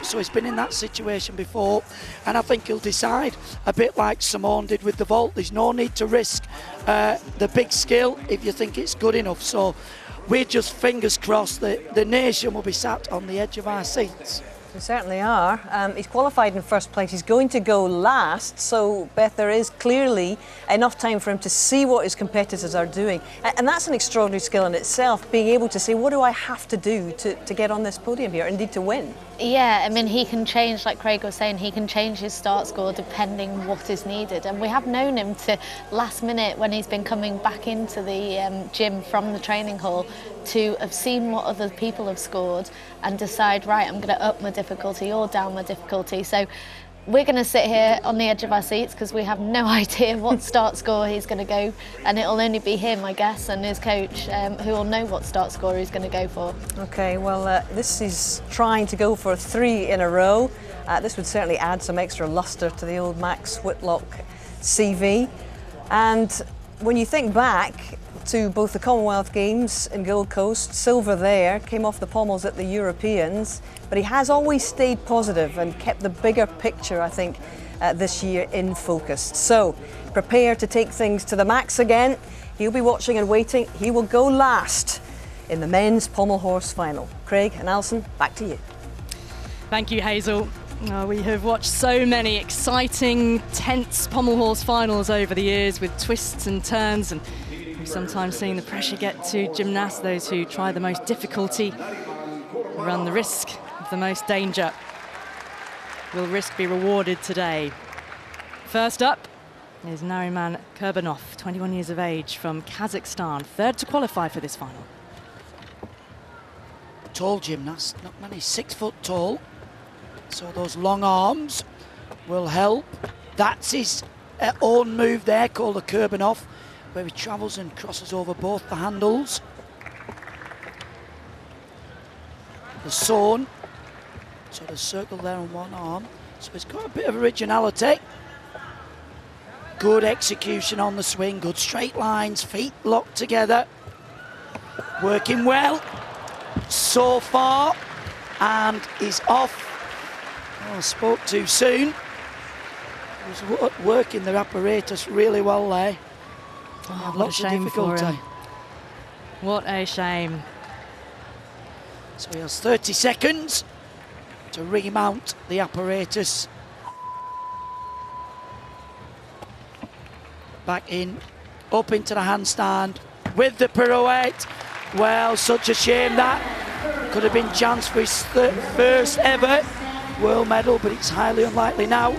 so he's been in that situation before, and I think he'll decide a bit like Simone did with the vault. There's no need to risk the big skill if you think it's good enough. So we're just fingers crossed that the nation will be sat on the edge of our seats. We certainly are. He's qualified in first place. He's going to go last. So, Beth, there is clearly enough time for him to see what his competitors are doing. And that's an extraordinary skill in itself, being able to say, what do I have to do to get on this podium here, indeed to win? Yeah, I mean, he can change, like Craig was saying, he can change his start score depending what is needed. And we have known him to last minute, when he's been coming back into the gym from the training hall, to have seen what other people have scored and decide, right, I'm going to up my difficulty or down my difficulty. So we're going to sit here on the edge of our seats because we have no idea what start score he's going to go, and it'll only be him, I guess, and his coach who will know what start score he's going to go for. Okay, well, this is trying to go for 3 in a row. This would certainly add some extra lustre to the old Max Whitlock CV. And when you think back to both the Commonwealth Games in Gold Coast, silver there, came off the pommels at the Europeans, but he has always stayed positive and kept the bigger picture, I think, this year in focus. So, prepare to take things to the max again. He'll be watching and waiting. He will go last in the men's pommel horse final. Craig and Alison, back to you. Thank you, Hazel. We have watched so many exciting, tense pommel horse finals over the years with twists and turns, and we've sometimes seen the pressure get to gymnasts. Those who try the most difficulty run the risk of the most danger. Will risk be rewarded today? First up is Nariman Kurbanov, 21 years of age, from Kazakhstan, third to qualify for this final. Tall gymnast, not many, 6 foot tall. So those long arms will help. That's his own move there, called the Kurbanov, where he travels and crosses over both the handles. The Sawn, so the circle there on one arm. So he's got a bit of originality. Good execution on the swing, good straight lines, feet locked together. Working well so far, and he's off. Oh, spoke too soon. He was working their apparatus really well there. Oh, lots of difficulty. What a shame. So he has 30 seconds to remount the apparatus. Back in, up into the handstand with the pirouette. Well, such a shame that. Could have been chance for his first ever world medal, but it's highly unlikely now.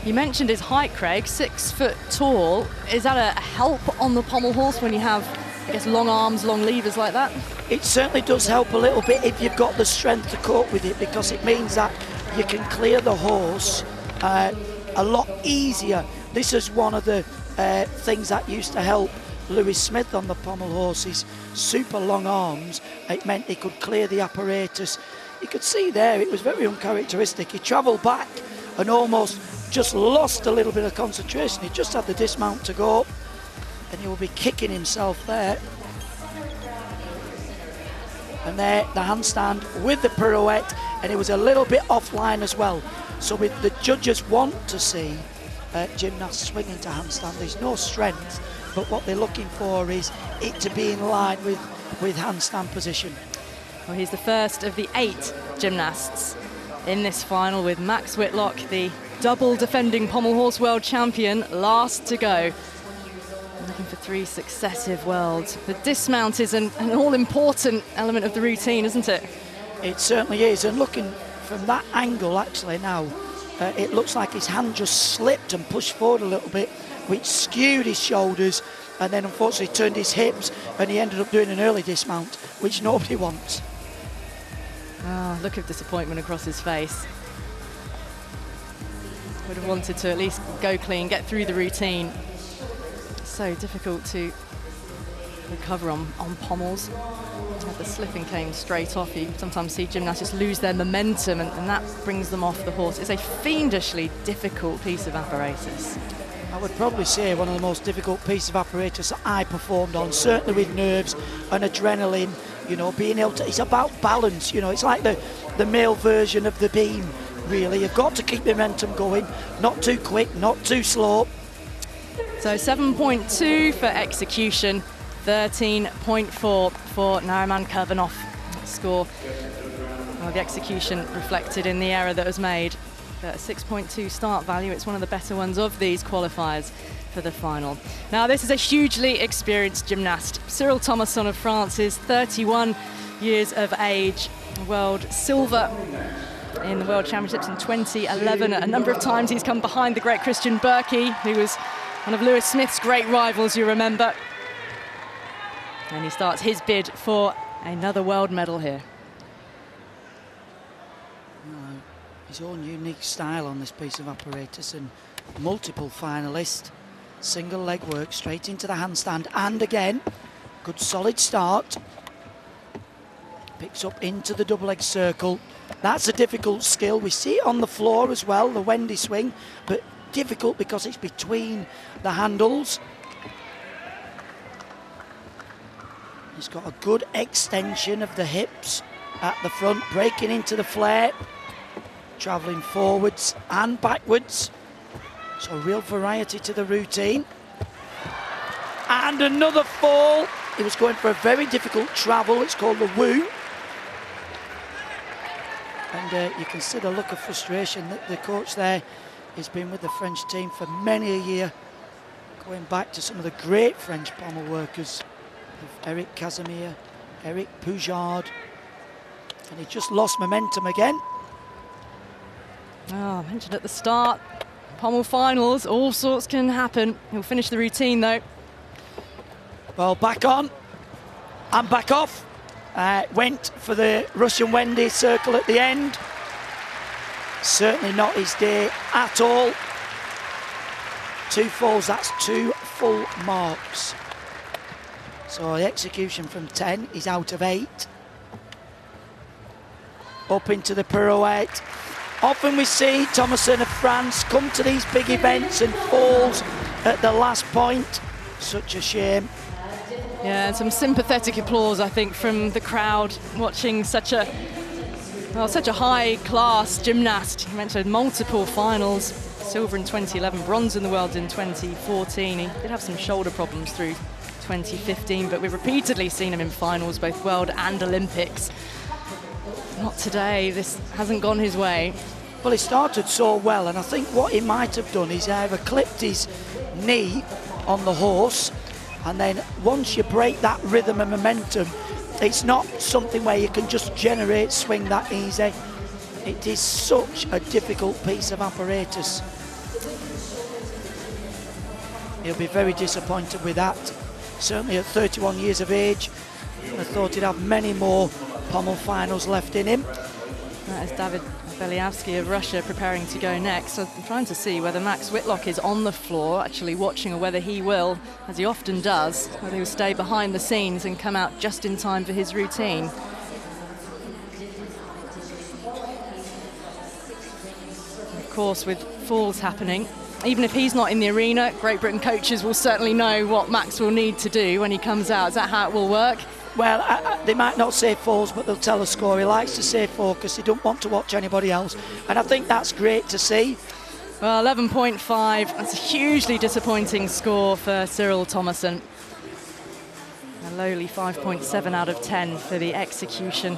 You mentioned his height, Craig, 6 foot tall. Is that a help on the pommel horse when you have, I guess, long arms, long levers like that? It certainly does help a little bit if you've got the strength to cope with it, because it means that you can clear the horse a lot easier. This is one of the things that used to help Lewis Smith on the pommel horses. Super long arms, it meant he could clear the apparatus. You could see there, it was very uncharacteristic. He travelled back and almost just lost a little bit of concentration. He just had the dismount to go, and he will be kicking himself there. And there, the handstand with the pirouette, and it was a little bit offline as well. So the judges want to see gymnasts swing into handstand. There's no strength, but what they're looking for is it to be in line with handstand position. Well, he's the first of the 8 gymnasts in this final, with Max Whitlock, the double defending pommel horse world champion, last to go. Looking for 3 successive worlds. The dismount is an all-important element of the routine, isn't it? It certainly is, and looking from that angle actually now, it looks like his hand just slipped and pushed forward a little bit, which skewed his shoulders, and then unfortunately turned his hips, and he ended up doing an early dismount, which nobody wants. Oh, look of disappointment across his face. Would have wanted to at least go clean, get through the routine. So difficult to recover on pommels. The slipping came straight off. You sometimes see gymnasts just lose their momentum, and that brings them off the horse. It's a fiendishly difficult piece of apparatus. I would probably say one of the most difficult pieces of apparatus that I performed on, certainly with nerves and adrenaline, you know, being able to, it's about balance, you know, it's like the male version of the beam, really. You've got to keep the momentum going, not too quick, not too slow. So 7.2 for execution, 13.4 for Nariman Kurbanov. Score. Well, the execution reflected in the error that was made. But a 6.2 start value, it's one of the better ones of these qualifiers for the final. Now, this is a hugely experienced gymnast. Cyril Thomasson of France is 31 years of age, world silver in the World Championships in 2011. A number of times he's come behind the great Christian Berkey, who was one of Lewis Smith's great rivals, you remember. And he starts his bid for another world medal here. His own unique style on this piece of apparatus, and multiple finalists. Single leg work straight into the handstand, and again, good solid start. Picks up into the double leg circle. That's a difficult skill. We see it on the floor as well, the Wendy swing, but difficult because it's between the handles. He's got a good extension of the hips at the front, breaking into the flare. Travelling forwards and backwards. So real variety to the routine. And another fall. He was going for a very difficult travel. It's called the woo. And you can see the look of frustration that the coach there has been with the French team for many a year. Going back to some of the great French pommel workers. Eric Casimir, Eric Poujard. And he just lost momentum again. Oh, I mentioned at the start, pommel finals, all sorts can happen. He'll finish the routine though. Well, back on and back off. Went for the Russian Wendy circle at the end. Certainly not his day at all. 2 falls, that's 2 full marks. So the execution from 10 is out of 8. Up into the pirouette. Often we see Thomasson of France come to these big events and falls at the last point. Such a shame. Yeah, and some sympathetic applause, I think, from the crowd watching such a high-class gymnast. He went to multiple finals, silver in 2011, bronze in the world in 2014. He did have some shoulder problems through 2015, but we've repeatedly seen him in finals, both world and Olympics. Not today, this hasn't gone his way. Well, he started so well, and I think what he might have done is either clipped his knee on the horse, and then once you break that rhythm and momentum, it's not something where you can just generate swing that easy. It is such a difficult piece of apparatus. He'll be very disappointed with that. Certainly at 31 years of age, I thought he'd have many more pommel finals left in him. That is David Beliavsky of Russia preparing to go next. So I'm trying to see whether Max Whitlock is on the floor actually watching, or whether he will, as he often does, whether he will stay behind the scenes and come out just in time for his routine. Of course, with falls happening, even if he's not in the arena, Great Britain coaches will certainly know what Max will need to do when he comes out. Is that how it will work? Well, they might not say falls, but they'll tell a score. He likes to say focus. He don't want to watch anybody else. And I think that's great to see. Well, 11.5. That's a hugely disappointing score for Cyril Thomasson. A lowly 5.7 out of 10 for the execution.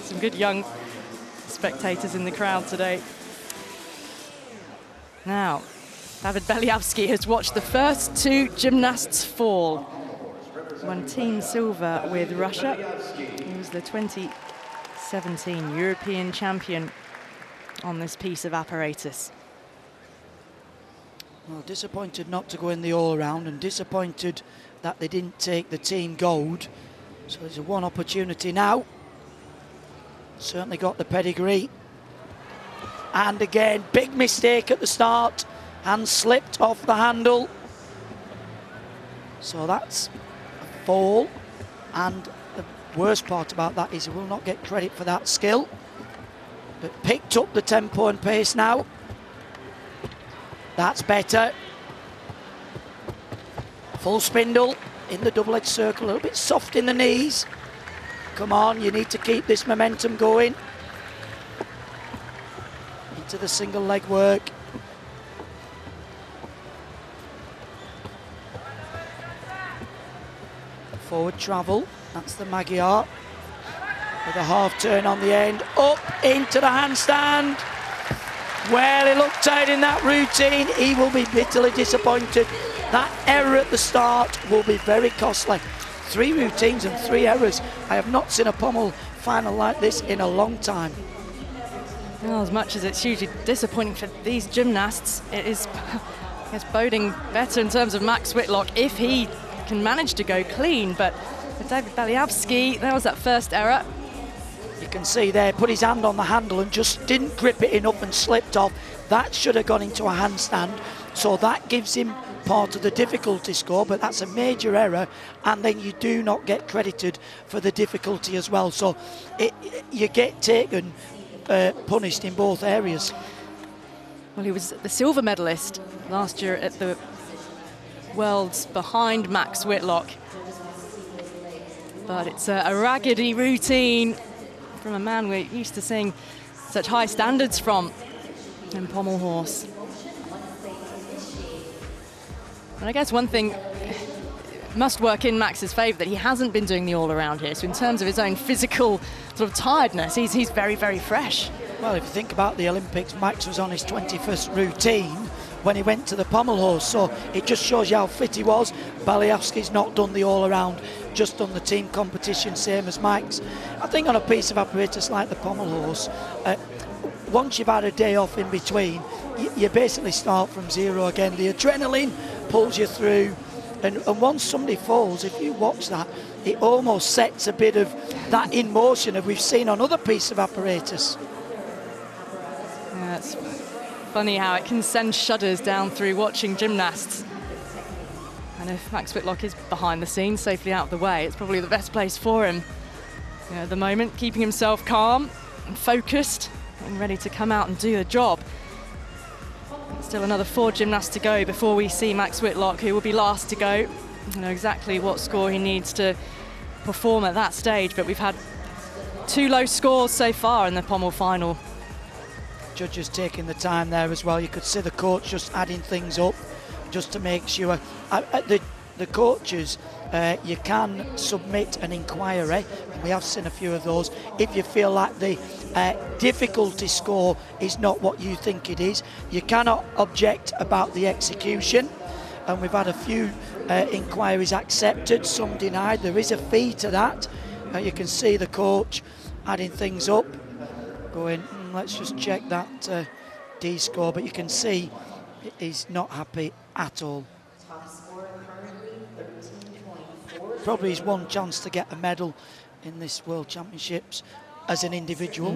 Some good young spectators in the crowd today. Now, David Beliavsky has watched the first 2 gymnasts fall. Won team silver with Russia. He was the 2017 European champion on this piece of apparatus. Well, disappointed not to go in the all-round, and disappointed that they didn't take the team gold. So there's one opportunity now. Certainly got the pedigree. And again, big mistake at the start. Hand slipped off the handle. So that's a fall. And the worst part about that is he will not get credit for that skill. But picked up the tempo and pace now. That's better. Full spindle in the double-edged circle, a little bit soft in the knees. Come on, you need to keep this momentum going. Into the single leg work. Forward travel, that's the Magyar. With a half turn on the end, up into the handstand. Well, he looked tight in that routine. He will be bitterly disappointed. That error at the start will be very costly. 3 routines and 3 errors. I have not seen a pommel final like this in a long time. Well, as much as it's hugely disappointing for these gymnasts, it is it's boding better in terms of Max Whitlock if he can manage to go clean. But for David Beliavsky, there was that first error. You can see there, put his hand on the handle and just didn't grip it enough and slipped off. That should have gone into a handstand. So that gives him part of the difficulty score, but that's a major error, and then you do not get credited for the difficulty as well. So you get taken, punished in both areas. Well, he was the silver medalist last year at the Worlds behind Max Whitlock. But it's a raggedy routine from a man we're used to seeing such high standards from in pommel horse. And I guess one thing must work in Max's favour, that he hasn't been doing the all-around here. So in terms of his own physical sort of tiredness, he's very, very fresh. Well, if you think about the Olympics, Max was on his 21st routine when he went to the pommel horse, so it just shows you how fit he was. Baliavsky's not done the all-around, just done the team competition, same as Max. I think on a piece of apparatus like the pommel horse, once you've had a day off in between, you basically start from zero again. The adrenaline pulls you through, and once somebody falls, if you watch that, it almost sets a bit of that in motion that we've seen on other pieces of apparatus. Yeah, it's funny how it can send shudders down through watching gymnasts. And if Max Whitlock is behind the scenes, safely out of the way, it's probably the best place for him at the moment, keeping himself calm and focused and ready to come out and do the job. Still another 4 gymnasts to go before we see Max Whitlock, who will be last to go. You know exactly what score he needs to perform at that stage, but we've had 2 low scores so far in the pommel final. Judges taking the time there as well. You could see the coach just adding things up just to make sure. The coaches, you can submit an inquiry, and we have seen a few of those, if you feel like the difficulty score is not what you think it is. You cannot object about the execution, and we've had a few inquiries accepted, some denied. There is a fee to that. You can see the coach adding things up, going, let's just check that D score, but you can see he's not happy at all. Probably his one chance to get a medal in this World Championships as an individual.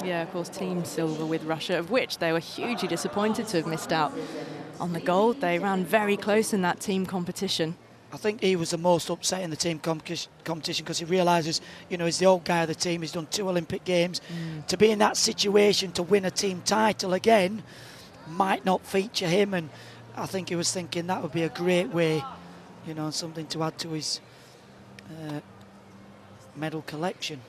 Yeah, of course, team silver with Russia, of which they were hugely disappointed to have missed out on the gold. They ran very close in that team competition. I think he was the most upset in the team competition because he realises, you know, he's the old guy of the team, he's done 2 Olympic Games. To be in that situation to win a team title again might not feature him, and I think he was thinking that would be a great way, you know, something to add to his medal collection.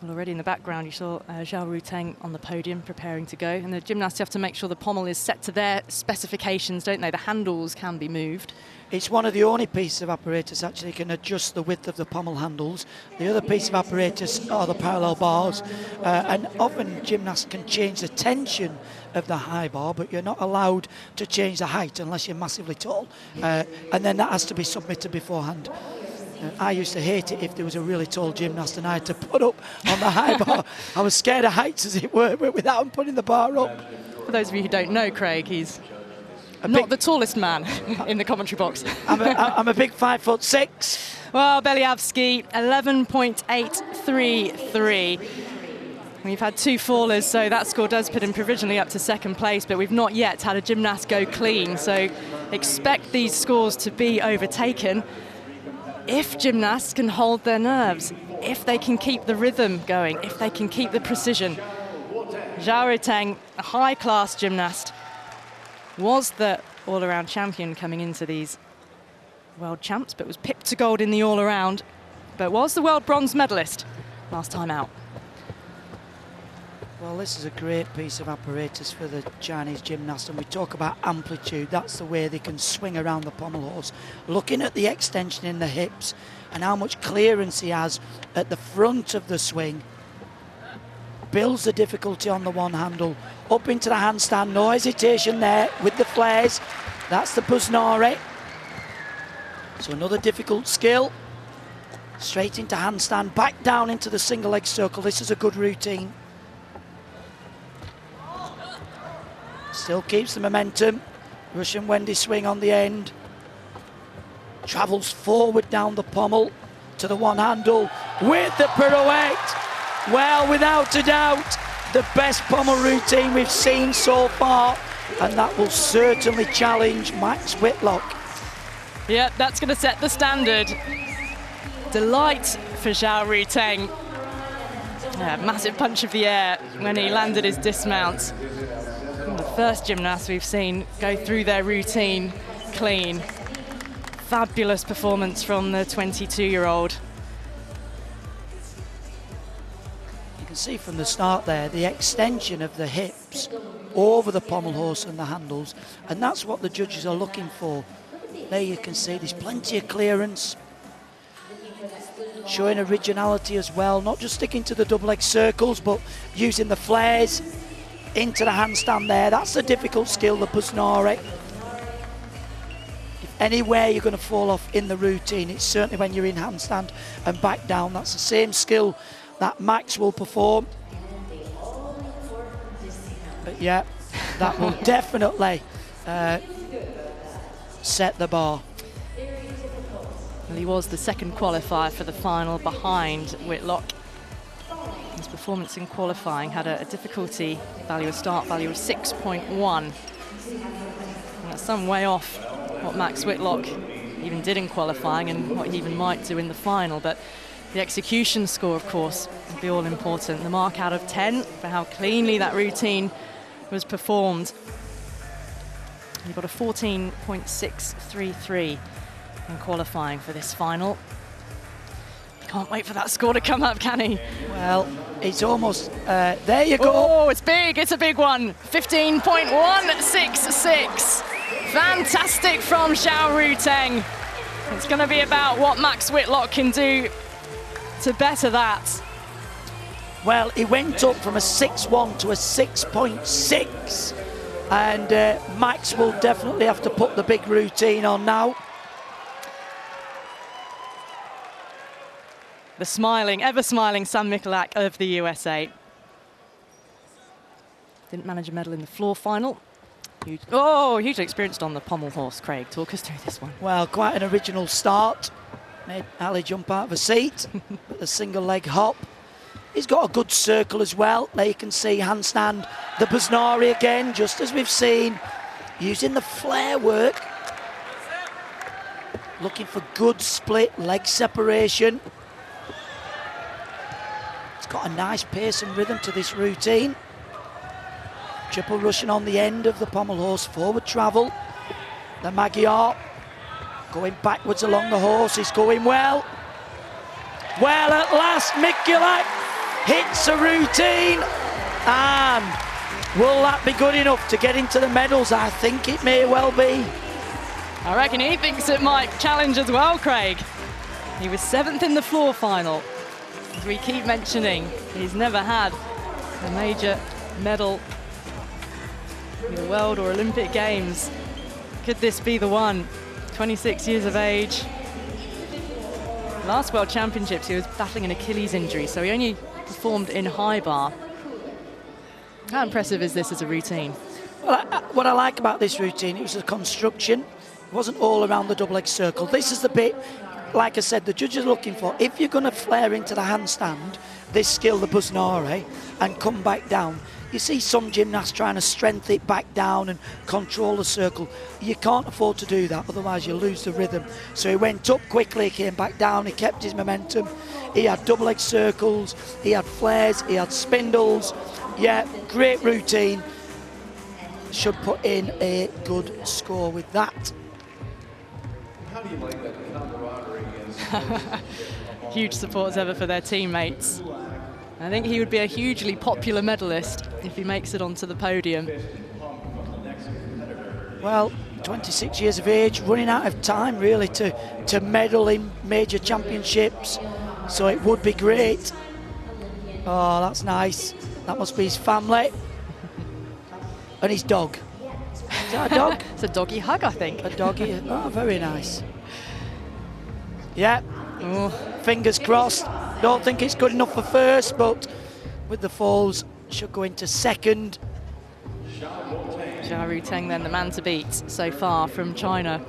Well, already in the background you saw Zhao Ruteng on the podium preparing to go, and the gymnasts have to make sure the pommel is set to their specifications, don't they? The handles can be moved. It's one of the only pieces of apparatus actually can adjust the width of the pommel handles. The other piece of apparatus are the parallel bars, and often gymnasts can change the tension of the high bar, but you're not allowed to change the height unless you're massively tall, and then that has to be submitted beforehand. I used to hate it if there was a really tall gymnast and I had to put up on the high bar. I was scared of heights, as it were, but without putting the bar up. For those of you who don't know Craig, he's not the tallest man in the commentary box. I'm a big 5'6". Well, Beliavsky, 11.833. We've had 2 fallers, so that score does put him provisionally up to 2nd place, but we've not yet had a gymnast go clean, so expect these scores to be overtaken if gymnasts can hold their nerves, if they can keep the rhythm going, if they can keep the precision. Zhao Ruteng, a high-class gymnast, was the all-around champion coming into these world champs, but was pipped to gold in the all-around, but was the world bronze medalist last time out. Well, this is a great piece of apparatus for the Chinese gymnast, and we talk about amplitude. That's the way they can swing around the pommel horse. Looking at the extension in the hips and how much clearance he has at the front of the swing, builds the difficulty on the one handle. Up into the handstand, no hesitation there with the flares. That's the Buznari. So another difficult skill. Straight into handstand, back down into the single leg circle. This is a good routine. Still keeps the momentum. Russian Wendy swing on the end. Travels forward down the pommel to the one handle with the pirouette. Well, without a doubt, the best pommel routine we've seen so far, and that will certainly challenge Max Whitlock. Yeah, that's going to set the standard. Delight for Zhao Ruteng. Yeah, massive punch of the air when he landed his dismount. The first gymnast we've seen go through their routine clean. Fabulous performance from the 22-year-old. You can see from the start there the extension of the hips over the pommel horse and the handles, and that's what the judges are looking for. There you can see there's plenty of clearance, showing originality as well, not just sticking to the double leg circles but using the flares into the handstand there. That's a difficult skill, the Buznari. If anywhere you're going to fall off in the routine, it's certainly when you're in handstand and back down. That's the same skill that Max will perform. But yeah, that will definitely set the bar. Well, he was the second qualifier for the final behind Whitlock. His performance in qualifying had a difficulty value, a start value of 6.1. That's some way off what Max Whitlock even did in qualifying and what he even might do in the final. But the execution score, of course, will be all important. The mark out of 10 for how cleanly that routine was performed. He got a 14.633 in qualifying for this final. Can't wait for that score to come up, can he? Well, it's almost, there you go. Oh, it's big, it's a big one. 15.166. Fantastic from Zhao Ruteng. It's going to be about what Max Whitlock can do to better that. Well, he went up from a 6.1 to a 6.6. And Max will definitely have to put the big routine on now. The smiling, ever-smiling Sam Michalak of the USA. Didn't manage a medal in the floor final. Hugely experienced on the pommel horse, Craig. Talk us through this one. Well, quite an original start. Made Ali jump out of a seat with a single leg hop. He's got a good circle as well. There you can see handstand, the Buznari again, just as we've seen, using the flare work. Looking for good split leg separation. It's got a nice pace and rhythm to this routine. Triple Russian on the end of the pommel horse, forward travel. The Magyar going backwards along the horse, is going well. Well, at last, Michalak hits a routine, and will that be good enough to get into the medals? I think it may well be. I reckon he thinks it might challenge as well, Craig. He was 7th in the floor final. As we keep mentioning, he's never had a major medal in the World or Olympic Games. Could this be the one? 26 years of age. Last World Championships, he was battling an Achilles injury, so he only performed in high bar. How impressive is this as a routine? Well, what I like about this routine, it was a construction. It wasn't all around the double leg circle. This is the bit, like I said, the judges are looking for. If you're going to flare into the handstand, this skill, the Buznari, and come back down, you see some gymnasts trying to strengthen it back down and control the circle. You can't afford to do that, otherwise you lose the rhythm. So he went up quickly, came back down, he kept his momentum. He had double leg circles, he had flares, he had spindles. Yeah, great routine. should put in a good score with that. How do you like that camaraderie? Huge support as ever for their teammates. I think he would be a hugely popular medalist if he makes it onto the podium. Well, 26 years of age, running out of time really to medal in major championships, so it would be great. Oh, that's nice. That must be his family and his dog. Is that a dog? It's a doggy hug, I think. A doggy. Oh, very nice. Yeah. Oh, fingers crossed. Don't think it's good enough for first, but with the falls, should go into second. Zhao Ruteng then the man to beat so far from China.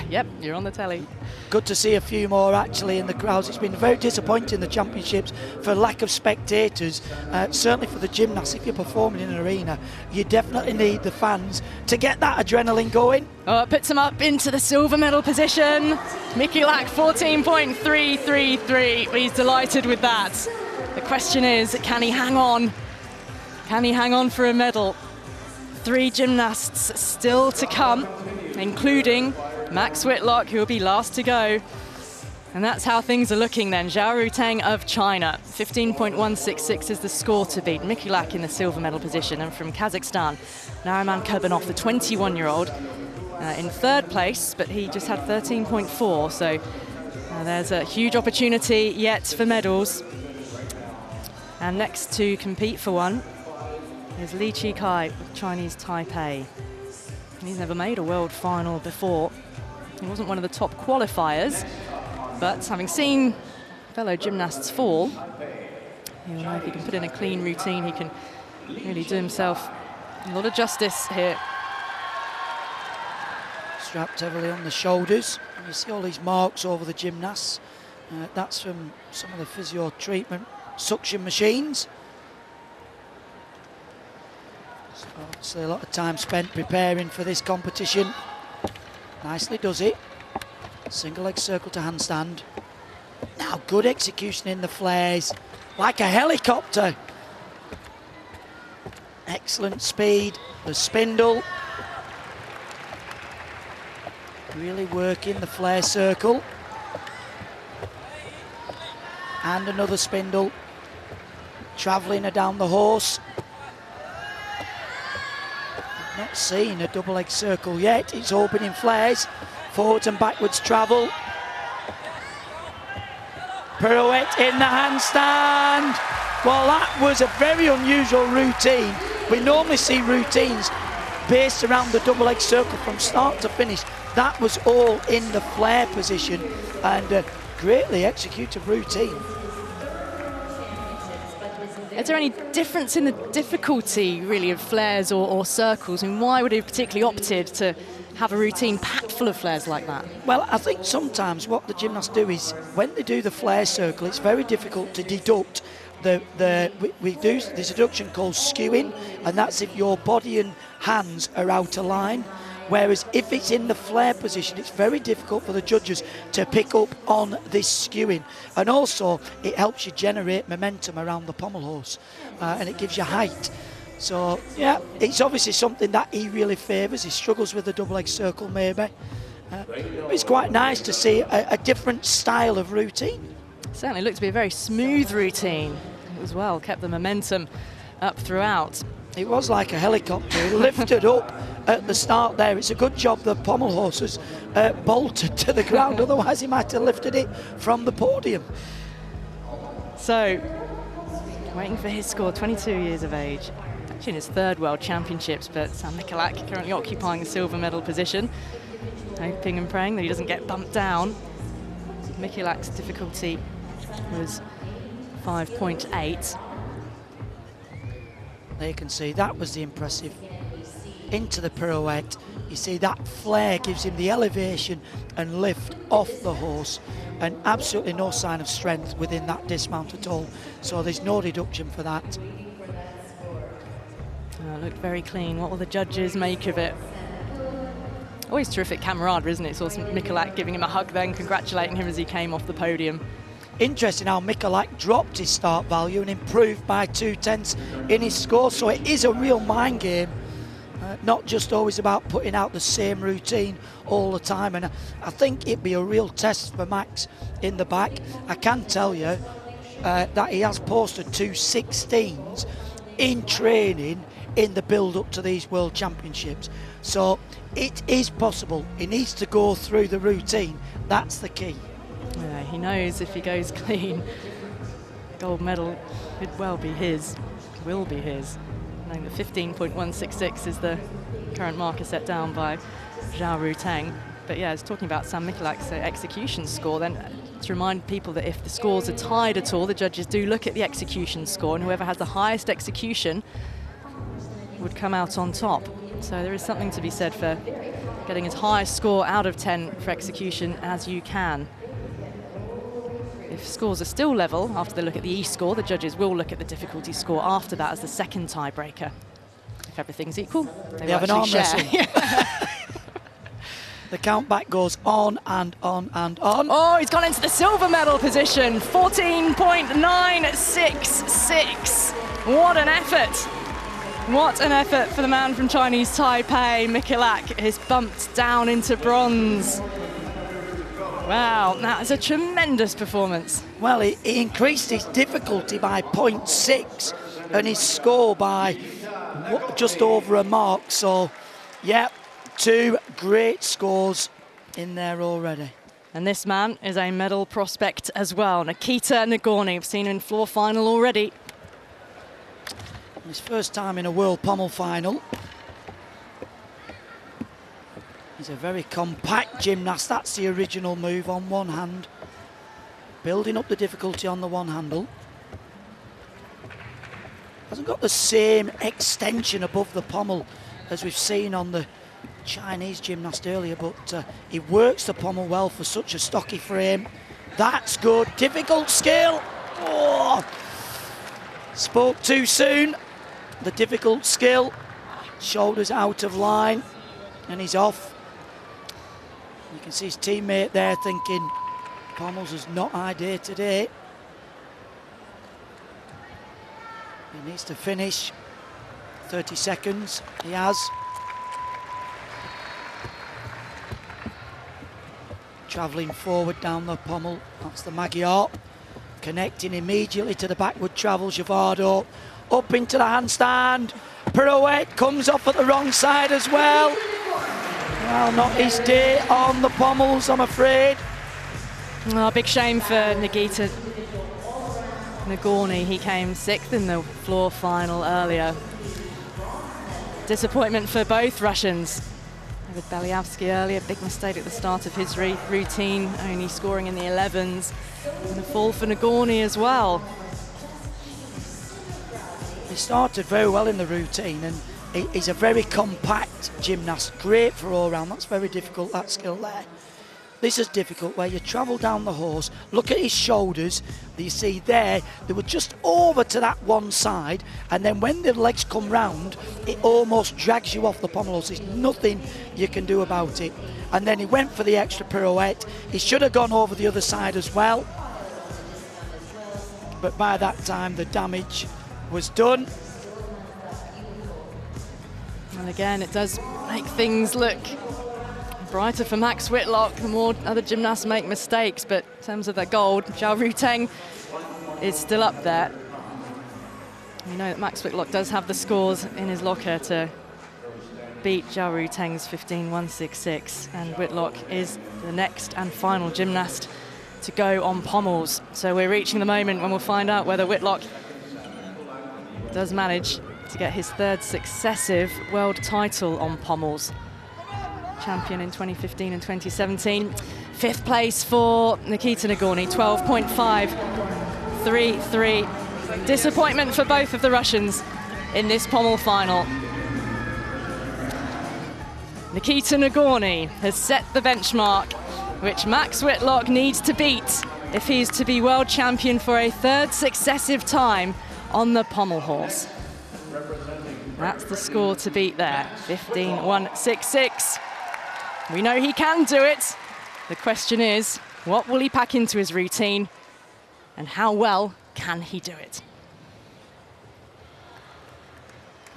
Yep, you're on the telly. Good to see a few more actually in the crowds. It's been very disappointing, the championships, for lack of spectators. Certainly for the gymnasts, if you're performing in an arena, you definitely need the fans to get that adrenaline going. Oh, it puts him up into the silver medal position. Mikulak 14.333. He's delighted with that. The question is, can he hang on? Can he hang on for a medal? 3 gymnasts still to come, including Max Whitlock, who will be last to go. And that's how things are looking then. Zhao Ruteng of China, 15.166 is the score to beat. Mikulak in the silver medal position. And from Kazakhstan, Nariman Kurbanov, the 21-year-old, in third place, but he just had 13.4. So there's a huge opportunity yet for medals. And next to compete for one is Li Chikai of Chinese Taipei. He's never made a world final before. He wasn't one of the top qualifiers, but having seen fellow gymnasts fall, he'll know if he can put in a clean routine, he can really do himself a lot of justice here. Strapped heavily on the shoulders. And you see all these marks over the gymnasts. That's from some of the physio treatment suction machines. So obviously a lot of time spent preparing for this competition. Nicely does it. Single leg circle to handstand. Now good execution in the flares, like a helicopter. Excellent speed, the spindle. Really working the flare circle. And another spindle. Travelling her down the horse. Not seen a double leg circle yet. It's opening flares. Forwards and backwards travel. Pirouette in the handstand. Well, that was a very unusual routine. We normally see routines based around the double leg circle from start to finish. That was all in the flare position and a greatly executed routine. Is there any difference in the difficulty, really, of flares or circles? And why would he have particularly opted to have a routine packed full of flares like that? Well, I think sometimes what the gymnasts do is, when they do the flare circle, it's very difficult to deduct we do this deduction called skewing, and that's if your body and hands are out of line. Whereas if it's in the flare position, it's very difficult for the judges to pick up on this skewing. And also, it helps you generate momentum around the pommel horse, and it gives you height. So, yeah, it's obviously something that he really favours. He struggles with the double leg circle, maybe. But it's quite nice to see a different style of routine. Certainly looked to be a very smooth routine as well, kept the momentum up throughout. It was like a helicopter. It lifted up at the start there. It's a good job the pommel horses bolted to the ground, otherwise he might have lifted it from the podium. So, waiting for his score, 22 years of age. Actually in his third World Championships, but Sam Mikulak currently occupying the silver medal position. Hoping and praying that he doesn't get bumped down. Mikulak's difficulty was 5.8. There you can see that was the impressive. Into the pirouette. You see that flare gives him the elevation and lift off the horse, and absolutely no sign of strength within that dismount at all. So there's no deduction for that. Oh, looked very clean. What will the judges make of it? Always terrific camaraderie, isn't it? It's also Mikulak giving him a hug then, congratulating him as he came off the podium. Interesting how Mikulak dropped his start value and improved by 0.2 in his score, so it is a real mind game Not just always about putting out the same routine all the time. And I think it'd be a real test for Max in the back. I can tell you that he has posted 2:16s in training in the build-up to these World Championships. So it is possible. He needs to go through the routine. That's the key. Yeah, he knows if he goes clean, gold medal could well be his, will be his. Knowing that 15.166 is the current marker set down by Zhao Ruteng. But yeah, it's talking about Sam Michalak's execution score, then to remind people that if the scores are tied at all, the judges do look at the execution score, and whoever has the highest execution would come out on top. So there is something to be said for getting as high a score out of 10 for execution as you can. If scores are still level after they look at the E-score, the judges will look at the difficulty score after that as the second tiebreaker. If everything's equal, they have an arm wrestle. Yeah. The count back goes on and on and on. Oh, he's gone into the silver medal position, 14.966. What an effort. What an effort for the man from Chinese Taipei. Michalak has bumped down into bronze. Wow, that is a tremendous performance. Well, he increased his difficulty by 0.6 and his score by just over a mark. So, yeah, 2 great scores in there already. And this man is a medal prospect as well. Nikita Nagorny, we've seen him in floor final already. His first time in a World Pommel final. He's a very compact gymnast. That's the original move on one hand. Building up the difficulty on the one handle. Hasn't got the same extension above the pommel as we've seen on the Chinese gymnast earlier, but he works the pommel well for such a stocky frame. That's good. Difficult skill. Oh, spoke too soon. The difficult skill. Shoulders out of line, and he's off. You can see his teammate there thinking, pommels is not my day today. He needs to finish. 30 seconds, he has. Travelling forward down the pommel, that's the Magyar. Connecting immediately to the backward travel, Javado. Up into the handstand. Pirouette comes off at the wrong side as well. Well, not his day on the pommels, I'm afraid. Oh, big shame for Nikita Nagorny. He came 6th in the floor final earlier. Disappointment for both Russians. With Belyavsky earlier, big mistake at the start of his routine, only scoring in the 11s. And a fall for Nagorny as well. He started very well in the routine, and he's a very compact gymnast, great for all round. That's very difficult, that skill there. This is difficult where you travel down the horse, look at his shoulders, you see there, they were just over to that one side, and then when the legs come round, it almost drags you off the pommels. There's nothing you can do about it. And then he went for the extra pirouette. He should have gone over the other side as well. But by that time, the damage was done. And again, it does make things look brighter for Max Whitlock. The more other gymnasts make mistakes, but in terms of their gold, Zhao Ruteng is still up there. We know that Max Whitlock does have the scores in his locker to beat Zhao Ruteng's 15.166, and Whitlock is the next and final gymnast to go on pommels. So we're reaching the moment when we'll find out whether Whitlock does manage to get his 3rd successive world title on pommels. Champion in 2015 and 2017. 5th place for Nikita Nagorny, 12.533. Disappointment for both of the Russians in this pommel final. Nikita Nagorny has set the benchmark which Max Whitlock needs to beat if he's to be world champion for a 3rd successive time on the pommel horse. That's the score to beat there, 15.166. We know he can do it. The question is, what will he pack into his routine, and how well can he do it?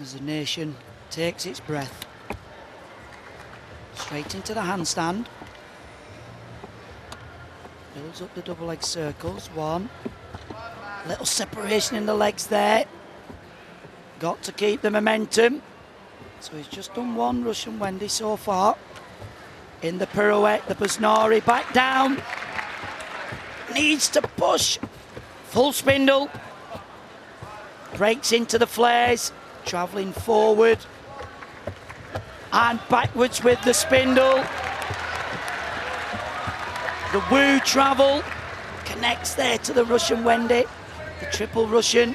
As a nation takes its breath. Straight into the handstand. Builds up the double leg circles. One. Little separation in the legs there. Got to keep the momentum. So he's just done one Russian Wendy so far. In the pirouette, the Busnari back down. Needs to push. Full spindle. Breaks into the flares. Travelling forward. And backwards with the spindle. The Wu travel. Connects there to the Russian Wendy. The triple Russian.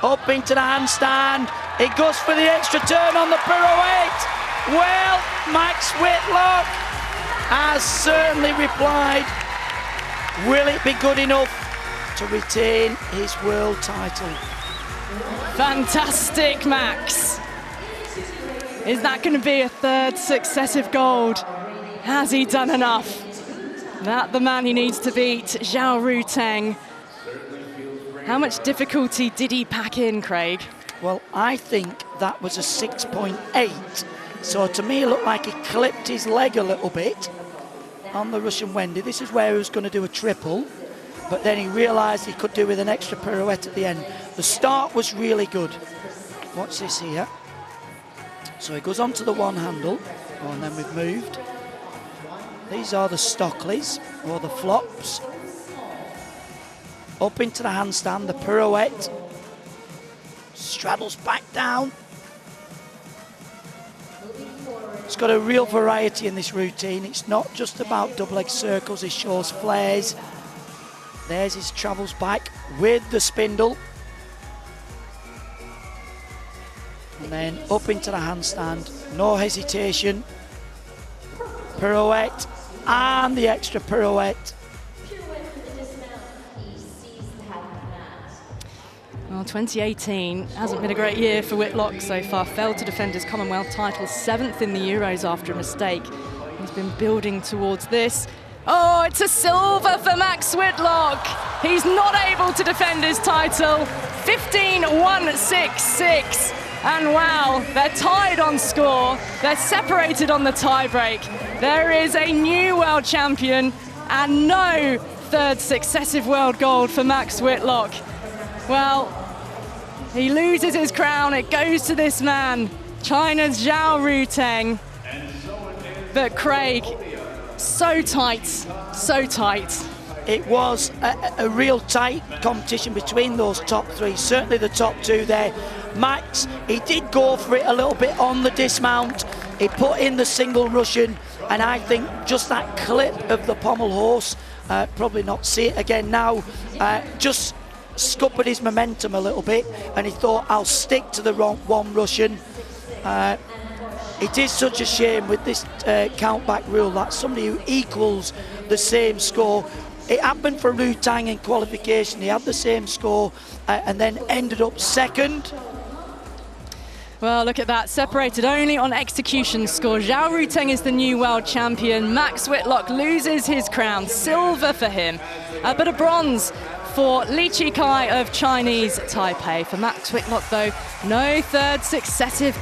Up into the handstand. It goes for the extra turn on the pirouette. Well, Max Whitlock has certainly replied. Will it be good enough to retain his world title? Fantastic, Max. Is that going to be a third successive gold? Has he done enough? That the man he needs to beat, Zhao Ruteng. How much difficulty did he pack in, Craig? Well, I think that was a 6.8. So to me, it looked like he clipped his leg a little bit on the Russian Wendy. This is where he was going to do a triple, but then he realised he could do with an extra pirouette at the end. The start was really good. Watch this here. So he goes on to the one handle, and then we've moved. These are the Stockleys, or the flops. Up into the handstand, the pirouette. Straddles back down. It's got a real variety in this routine. It's not just about double leg circles, he shows flares. There's his travels back with the spindle. And then up into the handstand, no hesitation. Pirouette and the extra pirouette. Well, 2018 hasn't been a great year for Whitlock so far. Failed to defend his Commonwealth title, 7th in the Euros after a mistake. He's been building towards this. Oh, it's a silver for Max Whitlock. He's not able to defend his title. 15-1-6-6. And wow, they're tied on score. They're separated on the tiebreak. There is a new world champion and no third successive world gold for Max Whitlock. Well, he loses his crown. It goes to this man, China's Zhao Ruteng. But Craig, so tight, so tight. It was a real tight competition between those top three, certainly the top two there. Max, he did go for it a little bit on the dismount. He put in the single Russian, and I think just that clip of the pommel horse, probably not see it again now, just scuppered his momentum a little bit, and he thought, I'll stick to the one Russian. It is such a shame with this count back rule that somebody who equals the same score. It happened for Ruteng in qualification. He had the same score and then ended up second. Well, look at that, separated only on execution score. Zhao Ruteng is the new world champion. Max Whitlock loses his crown, silver for him, but a bronze for Li Chikai of Chinese Taipei. For Max Whitlock, though, no third successive